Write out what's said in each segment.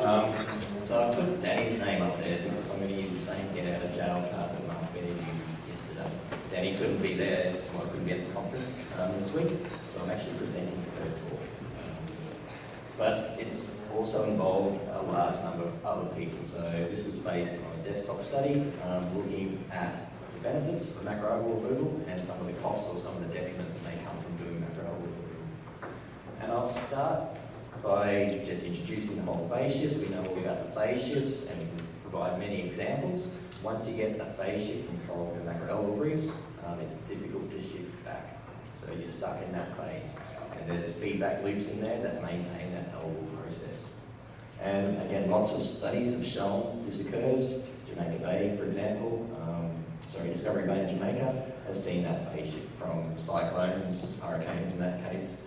So I put Danny's name up there because I'm going to use the same get out of jail card that Mark Betty used yesterday. Danny couldn't be there, or couldn't be at the conference this week, so I'm actually presenting her talk. But it's also involved a large number of other people. So this is based on a desktop study looking at the benefits of macroalgal removal and some of the costs or some of the detriments that may come from doing macroalgal removal. And I'll start by just introducing the whole fascias. We know all about the fascias and we can provide many examples. Once you get a fascia from coral to macroalgal reefs, it's difficult to shift back. So you're stuck in that phase. And there's feedback loops in there that maintain that algal process. And again, lots of studies have shown this occurs. Jamaica Bay, for example, Discovery Bay in Jamaica has seen that phase shift from cyclones, hurricanes in that case,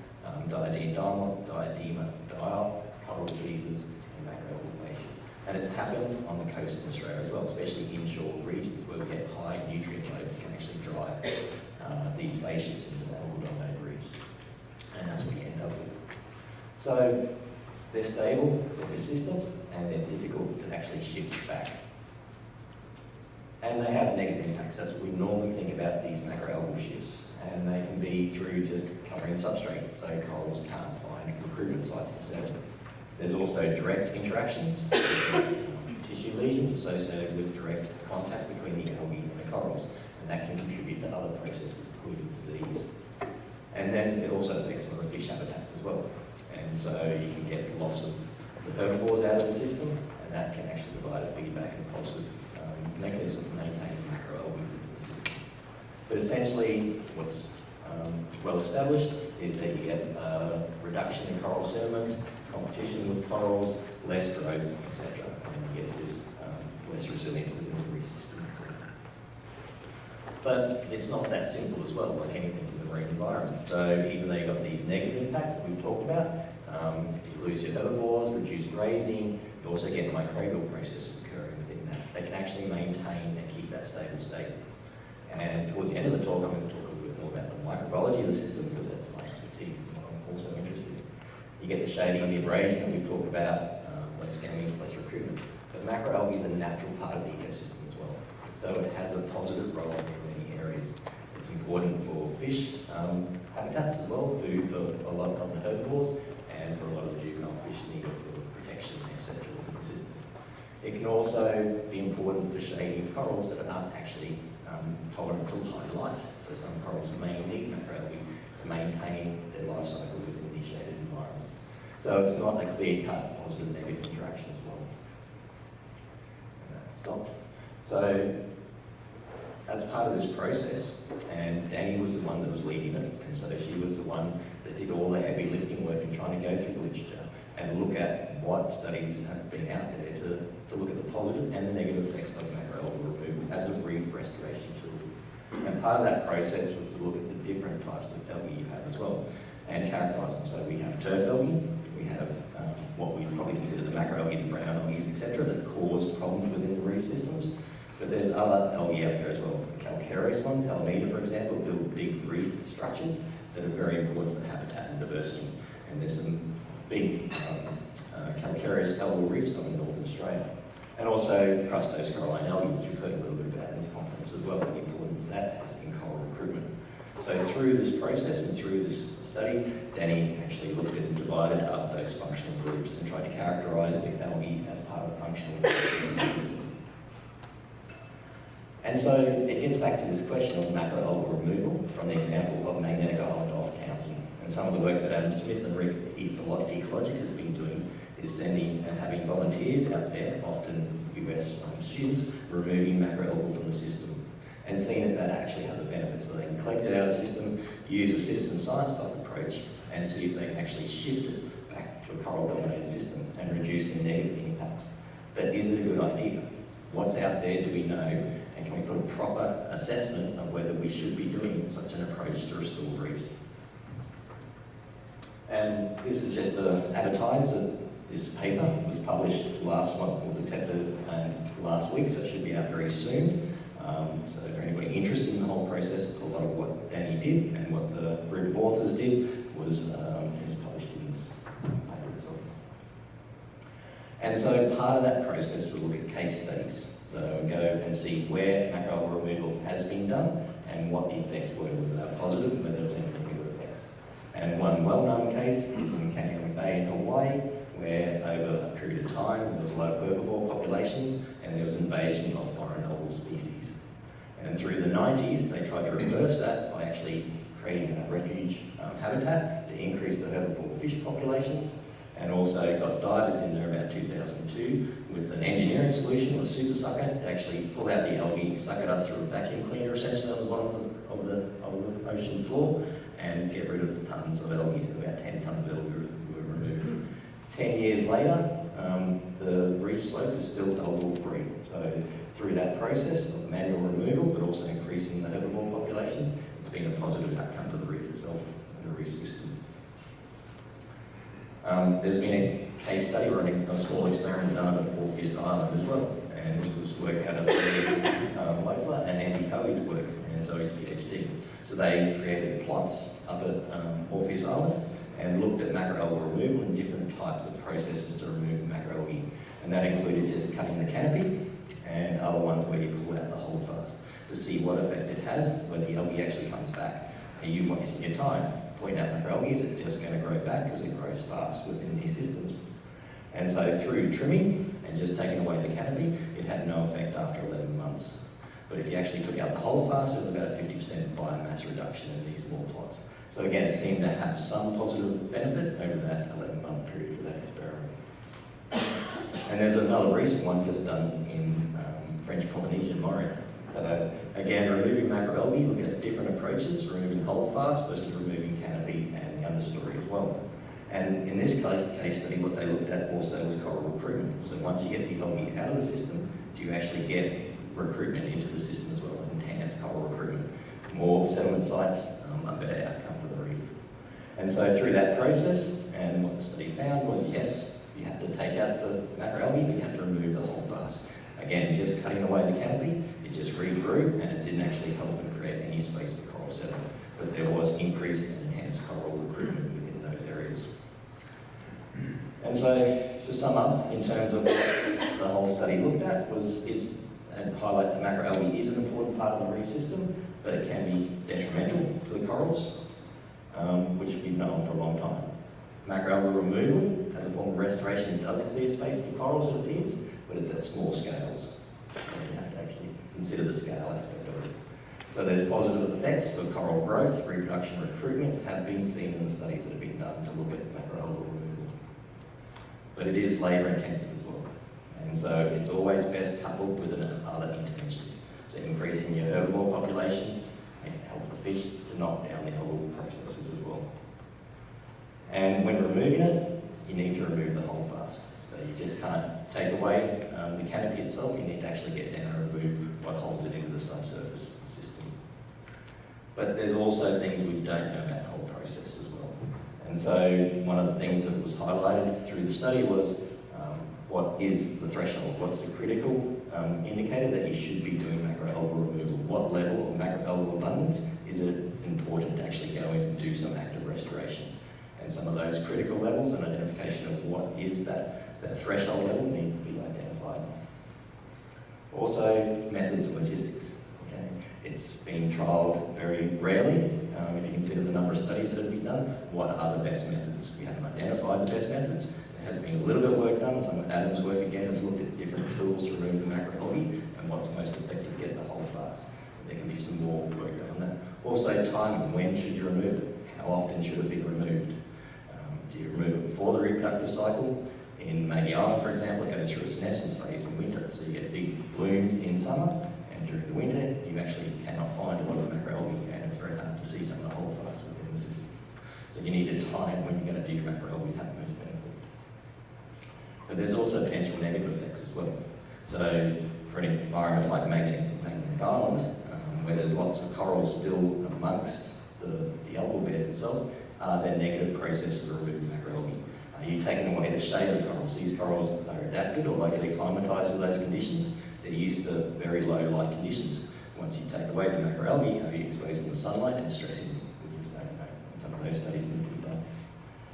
diadema, die-off, coral diseases, and macroalgal fascia. And it's happened on the coast of Australia as well, especially inshore regions where we get high nutrient loads that can actually drive these fascias into algal-dominated reefs. And that's what you end up with. So they're stable, they're persistent, and they're difficult to actually shift back. And they have negative impacts. That's what we normally think about these macroalgal shifts. And they can be through just covering substrate, so corals can't find recruitment sites to settle. There's also direct interactions, tissue lesions associated with direct contact between the algae and the corals, and that can contribute to other processes, including disease. And then it also affects other fish habitats as well. And so you can get loss of the herbivores out of the system, and that can actually provide a feedback and positive mechanism for maintaining macroalgae in the system. But essentially, what's well established is that you get a reduction in coral sediment, competition with corals, less growth, etc. And you get this less resilient within the reef system. But it's not that simple as well, like anything in the marine environment. So even though you've got these negative impacts that we've talked about, you lose your herbivores, reduced grazing, you also get microbial processes occurring within that. They can actually maintain and keep that stable state. And towards the end of the talk, I'm going to talk a little bit more about the microbiology of the system because that's my expertise and what I'm also interested in. You get the shading and the abrasion that we've talked about, less gametes, less recruitment. But macroalgae is a natural part of the ecosystem as well. So it has a positive role in many areas. It's important for fish habitats as well, food for a lot of the herbivores, and for a lot of the juvenile fish needed for protection, etc. within the system. It can also be important for shading corals that aren't actually tolerant to high light. So some corals may need macroalgae to maintain their life cycle within these shaded environments. So it's not a clear-cut positive and negative interaction as well. And that's stopped. So as part of this process, and Danny was the one that was leading it, and so she was the one that did all the heavy lifting work and trying to go through the literature and look at what studies have been out there to look at the positive and the negative effects of macroalgal removal as a reef restoration tool. And part of that process was to look at the different types of algae you have as well and characterise them. So we have turf algae, we have what we probably consider the macroalgae, the brown algae, etc., that cause problems within the reef systems. But there's other algae out there as well. The calcareous ones, Alameda for example, build big reef structures that are very important for habitat and diversity. And there's some big calcareous algal reefs up in Northern Australia. And also crustose coralline algae, which we've heard a little bit about in this conference as well, the influence that has in coral recruitment. So through this process and through this study, Danny actually looked at and divided up those functional groups and tried to characterise the algae as part of the functional system. And so it gets back to this question of macroalgal removal from the example of magnetic island off-counting. And some of the work that Adam Smith and Ecological has been doing is sending and having volunteers out there, often US students, removing macroalgal from the system and seeing if that actually has a benefit. So they can collect it out of the system, use a citizen science type approach, and see if they can actually shift it back to a coral-dominated system and reduce the negative impacts. But is it a good idea? What's out there? Do we know? And can we put a proper assessment of whether we should be doing such an approach to restore reefs? And this is just to advertise that this paper was published last month, was accepted last week, so it should be out very soon. So for anybody interested in the whole process, a lot of what Danny did and what the group of authors did was is published in this paper as well. And so part of that process we look at case studies. So we go and see where macroalgae removal has been done and what the effects were, whether they were positive, whether there was any negative effects. And one well-known case is in Macroalgae Bay in Hawaii, where over a period of time there was a lot of herbivore populations and there was invasion of foreign algal species. And through the 90s, they tried to reverse that by actually creating a refuge habitat to increase the herbivore fish populations, and also got divers in there about 2002 with an engineering solution, a super sucker, to actually pull out the algae, suck it up through a vacuum cleaner essentially on the bottom of the ocean floor, and get rid of the tons of algae. So about 10 tons of algae were removed. 10 years later, the reef slope is still algal free. So through that process of manual removal, but also increasing the herbivore populations, it's been a positive outcome for the reef itself and the reef system. There's been a case study running a small experiment done at Orpheus Island as well, and this was work out of Loeffler and Andy Coey's work and Zoe's PhD. So they created plots up at Orpheus Island and looked at macroalgae removal and different types of processes to remove macroalgae. And that included just cutting the canopy and other ones where you pull out the holdfast to see what effect it has when the algae actually comes back. Are you wasting your time pointing out macroalgae? Is it just going to grow back because it grows fast within these systems? And so through trimming and just taking away the canopy, it had no effect after 11 months. But if you actually took out the holdfast, it was about a 50% biomass reduction in these small plots. So again, it seemed to have some positive benefit over that 11-month period for that experiment. And there's another recent one just done in French Polynesian Moria. So again, removing macroalgae, looking at different approaches, removing holdfast versus removing canopy and the understory as well. And in this case study, what they looked at also was coral recruitment. So once you get the algae out of the system, do you actually get recruitment into the system as well, enhanced coral recruitment? More settlement sites, a better outcome for the reef. And so through that process, and what the study found was, yes, you have to take out the macroalgae, but you have to remove the holdfast. Again, just cutting away the canopy, it just regrew, and it didn't actually help and create any space for coral settlement. But there was increased and enhanced coral recruitment within those areas. And so, to sum up, in terms of what the whole study looked at, and highlight that macroalgae is an important part of the reef system, but it can be detrimental to the corals, which we've known for a long time. Macroalgae removal as a form of restoration does clear space for corals, it appears, but it's at small scales. So you have to actually consider the scale aspect of it. So there's positive effects for coral growth, reproduction, recruitment have been seen in the studies that have been done to look at macroalgae removal. But it is labour intensive as well. And so it's always best coupled with another intervention. So increasing your herbivore population and help the fish to knock down the algal processes as well. And when removing it, you need to remove the holdfast. So you just can't take away the canopy itself, you need to actually get down and remove what holds it into the subsurface system. But there's also things we don't know about the whole process as well. And so one of the things that was highlighted through the study was what is the threshold? What's the critical indicator that you should be doing macroalgal removal? What level of macroalgal abundance is it important to actually go in and do some active restoration? And some of those critical levels and identification of what is that threshold level needs to be identified. Also, methods and logistics. Okay? It's been trialled very rarely. If you consider the number of studies that have been done, what are the best methods? We haven't identified the best methods. There has been a little bit of work done. Some of Adam's work again has looked at different tools to remove the macroalgae and what's most effective to get the holdfast. There can be some more work done on that. Also, timing. When should you remove it? How often should it be removed? Do you remove it before the reproductive cycle? In Maggie Island, for example, it goes through a senescence phase in winter. So you get big blooms in summer, and during the winter, you actually cannot find a lot of macroalgae, and it's very hard to see some of the holdfast within the system. So you need to time when you're going to do your macroalgae to have the most benefit. But there's also potential negative effects as well. So for an environment like Magnetic Island, where there's lots of corals still amongst the algal beds itself, are there negative processes of removing macroalgae? Are you taking away the shade of the corals? These corals are adapted or locally acclimatized to those conditions. They're used to very low light conditions. Once you take away the macroalgae, are you exposed to the sunlight and stressing? We just don't know. And some of those studies need to be done.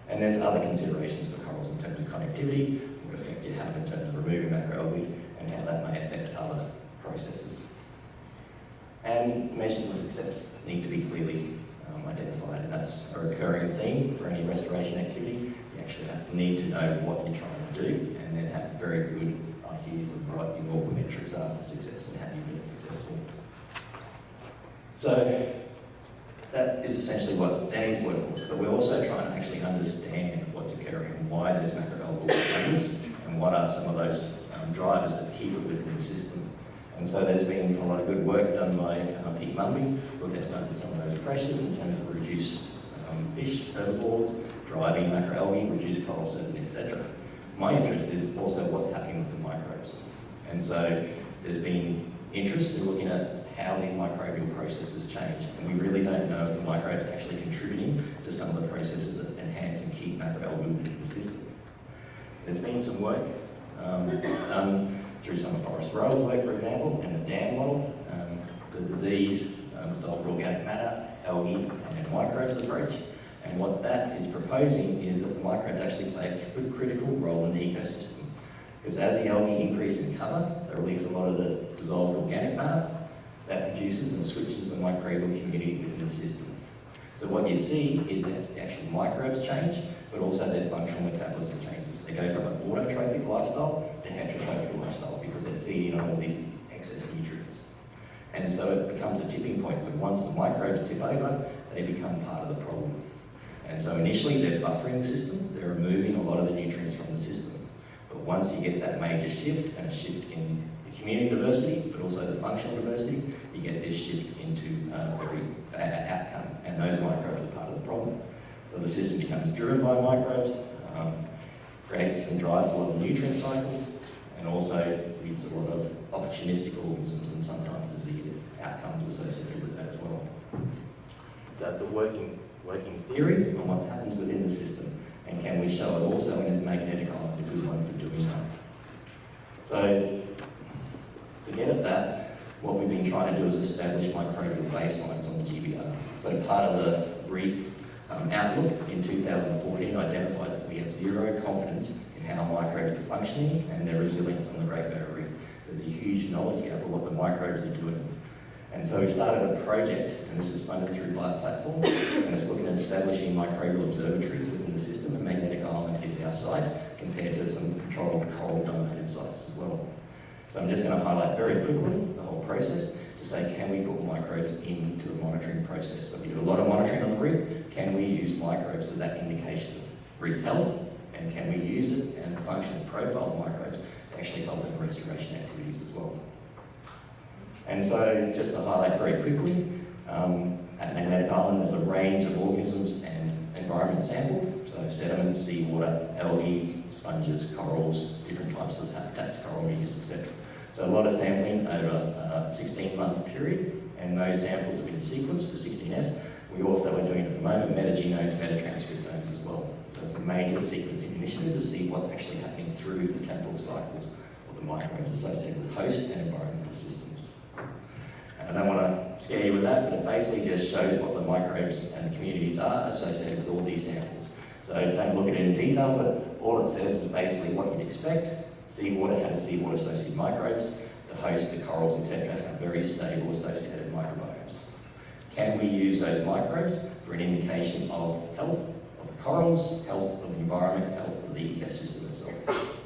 And there's other considerations for corals in terms of connectivity, what effect you have in terms of removing macroalgae and how that may affect other processes. And measures of success need to be clearly identified, and that's a recurring theme for any restoration activity. You actually need to know what you're trying to do and then have very good ideas of what your metrics are for success and how you get successful. So that is essentially what Danny's work was, but we're also trying to actually understand what's occurring and why there's macroalgal abundance and what are some of those drivers that keep it within the system. And so there's been a lot of good work done by Pete Mumby, looking at some of those pressures in terms of reduced fish, herbivores, driving macroalgae, reduced coral surfing, etc. My interest is also what's happening with the microbes. And so there's been interest in looking at how these microbial processes change. And we really don't know if the microbes are actually contributing to some of the processes that enhance and keep macroalgae within the system. There's been some work done through some of Forrest Rowe's work, for example, and the DAM model, the disease, dissolved organic matter, algae, and microbes approach. And what that is proposing is that the microbes actually play a critical role in the ecosystem. Because as the algae increase in colour, they release a lot of the dissolved organic matter that produces and switches the microbial community within the system. So what you see is that the actual microbes change, but also their functional metabolism changes. They go from an autotrophic lifestyle to heterotrophic lifestyle because they're feeding on all these excess nutrients. And so it becomes a tipping point where once the microbes tip over, they become part of the problem. And so initially they're buffering the system, they're removing a lot of the nutrients from the system. But once you get that major shift, and a shift in the community diversity, but also the functional diversity, you get this shift into a very bad outcome, and those microbes are part of the problem. So the system becomes driven by microbes, creates and drives a lot of nutrient cycles, and also leads to a lot of opportunistic organisms and sometimes disease outcomes associated with that as well. So it's a working theory on what happens within the system, and can we show it also, and is magnetic island a good one for doing that? So to get at that, what we've been trying to do is establish microbial baselines on the GBR. So part of the Reef outlook in 2014 identified that we have zero confidence in how microbes are functioning and their resilience on the Great Barrier Reef. There's a huge knowledge gap of what the microbes are doing. And so we started a project, and this is funded through Bioplatform, and it's looking at establishing microbial observatories within the system, and Magnetic Island is our site, compared to some controlled coral-dominated sites as well. So I'm just going to highlight very quickly the whole process to say, can we put microbes into the monitoring process? So we do a lot of monitoring on the reef. Can we use microbes as that indication of reef health? And can we use it and the functional profile of microbes to actually help in restoration activities as well? And so just to highlight very quickly, at Magnetic Island there's a range of organisms and environment sampled. So sediments, seawater, algae, sponges, corals, different types of habitats, coral reefs, etc. So a lot of sampling over a 16-month period, and those samples have been sequenced for 16S. We also are doing at the moment metagenomes, metatranscriptomes as well. So it's a major sequencing initiative to see what's actually happening through the temporal cycles of the microbes associated with host and environmental systems. And I don't want to scare you with that, but it basically just shows what the microbes and the communities are associated with all these samples. So don't look at it in detail, but all it says is basically what you'd expect. Seawater has seawater-associated microbes. The host, the corals, etc. have very stable associated microbiomes. Can we use those microbes for an indication of health of the corals, health of the environment, health of the ecosystem itself?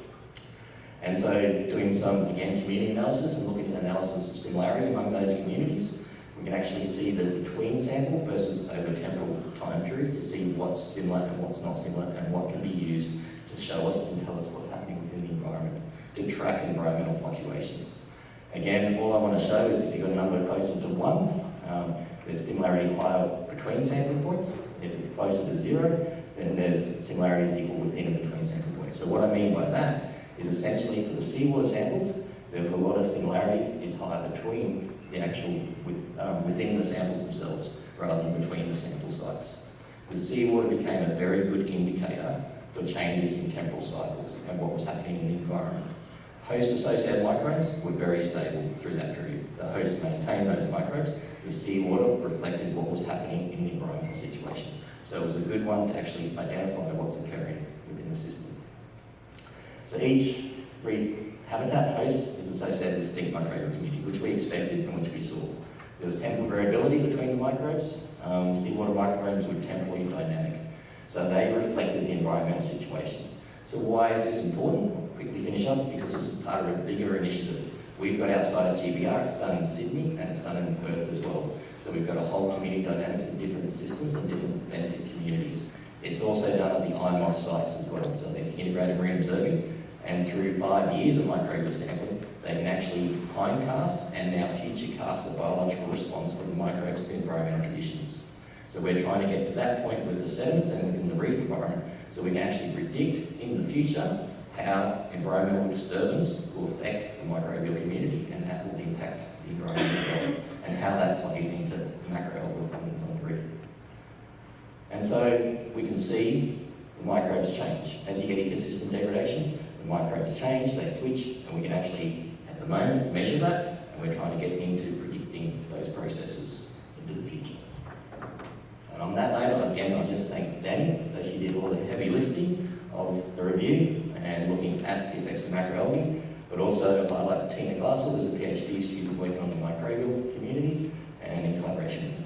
And so doing some, again, community analysis and looking at analysis of similarity among those communities, we can actually see the between sample versus over temporal time periods to see what's similar and what's not similar and what can be used to show us and tell us what's happening within the environment, to track environmental fluctuations. Again, all I want to show is if you've got a number closer to 1, there's similarity higher between sample points. If it's closer to 0, then there's similarities equal within and between sample points. So what I mean by that is essentially for the seawater samples, there was a lot of similarity is higher between the actual, within the samples themselves, rather than between the sample sites. The seawater became a very good indicator for changes in temporal cycles and what was happening in the environment. Host-associated microbes were very stable through that period. The host maintained those microbes. The seawater reflected what was happening in the environmental situation. So it was a good one to actually identify what's occurring within the system. So each reef habitat host is associated with distinct microbial community, which we expected and which we saw. There was temporal variability between the microbes. Seawater microbes were temporally dynamic. So they reflected the environmental situations. So why is this important? I'll quickly finish up, because this is part of a bigger initiative. We've got our site at GBR, it's done in Sydney and it's done in Perth as well. So we've got a whole community dynamics in different systems and different benefit communities. It's also done at the IMOS sites as well, so they've integrated marine observing, and through 5 years of microbial sampling, they can actually hindcast and now futurecast a biological response from the microbes to environmental conditions. So we're trying to get to that point with the sediment and within the reef environment, so we can actually predict in the future how environmental disturbance will affect the microbial community and that will impact the environment as well, and how that plays into the macroalgae problems on the reef. And so we can see the microbes change. As you get ecosystem degradation, the microbes change, they switch, and we can actually, at the moment, measure that, and we're trying to get into predicting those processes into the future. And on that note, again, I'll just thank Danny. So she did all the heavy lifting of the review and looking at the effects of macroalgae, but also highlight Tina Glassel, who's a PhD student working on the microbial communities and in collaboration with